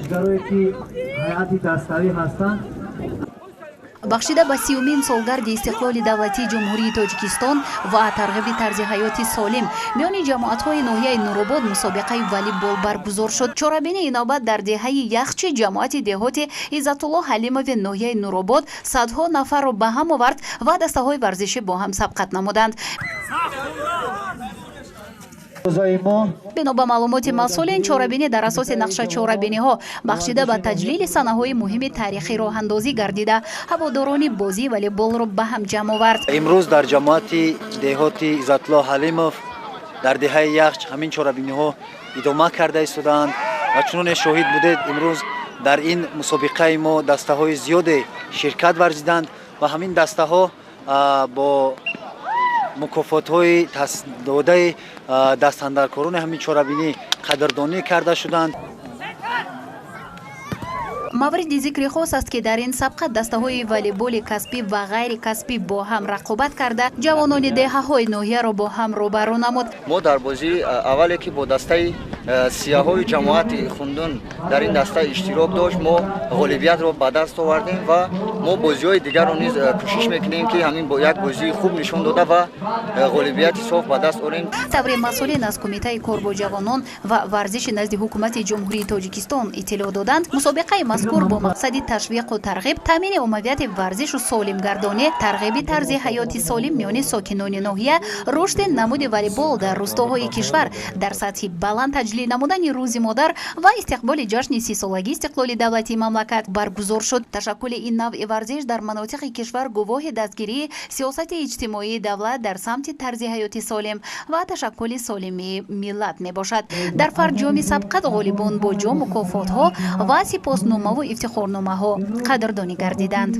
бозигароне ки ҳайати даставӣ ҳастанд. бахшида ба 30-умин солгарди истиқлоли давлатии ҷумҳурии Тоҷикистон ва тарғиби тарзи ҳаёти солим миёни ҷамоатҳои ноҳияи Нуробод мусобиқаи волейбол баргузор шуд. Чорабинии инобат дар деҳаи яхчи ҷамоати деҳоти Иззатулло Ҳалимови ноҳияи Нуробод садҳо нафарро ба ҳам овард ва дастаҳои варзишӣ бо ҳам сабқат намуданд. бино ба маълумоти масъулин, чорабинӣ дар асоси нақша чорабиниҳо бахшида ба таҷлили санаҳои муҳими таърихи роҳандозӣ гардида ҳаводорони бозии волейболро ба ҳам ҷамъ овард. имрӯз дар ҷамоати деҳоти Иззатулло Ҳалимов дар деҳаи яхч ҳамин чорабиниҳо идома карда истоданд ва чуноне шоҳид будед, имрӯз дар ин мусобиқаи мо дастаҳои зиёде ширкат варзиданд ва ҳамин дастаҳо бо мукофотҳои додаи дастандаркорони ҳамин чорабинӣ қадрдонӣ карда шуданд. мавриди зикри хос аст ки дар ин сабқа дастаҳои волейболи касбӣ ва ғайри касбӣ бо ҳам рақобат карда ҷавонони деҳаҳои ноҳияро бо ҳам рӯбарӯ намуд. мо дар бозии аввале ки бо дастаи сияҳои ҷамоати хундун дар ин даста иштирок дошт, мо ғолибиятро ба даст овардем ва мо бозиҳои дигарро низ кӯшиш мекунем ки ҳамин бо як бозии хуб нишон дода ва ғолибияти соф ба даст орем. таври масъулин аз кумитаи кор бо ҷавонон ва варзиши назди ҳукумати ҷумҳурии Тоҷикистон иттилоъ доданд, мусобиқаи мазкур бо мақсади ташвиқу тарғиб, таъмини оммавияти варзишу солимгардонӣ, тарғиби тарзи ҳаёти солим миёни сокинони ноҳия, рушди намуди волейбол дар рӯстовҳои кишвар дар сатҳи баланд таҷлил намудани рӯзи модар ва истиқболи ҷашни 30-солагии истиқлоли давлатии мамлакат баргузор шуд. ташаккули ин навъи варзиш дар манотиқи кишвар гувоҳи дастгирии сиёсати иҷтимоии давлат дар самти тарзи ҳаёти солим ва ташаккули солимии миллат мебошад. дар фарҷоми сабқат ғолибон бо ҷо мукофотҳо ва сипосномаву ифтихорномаҳо қадрдонӣ гардиданд.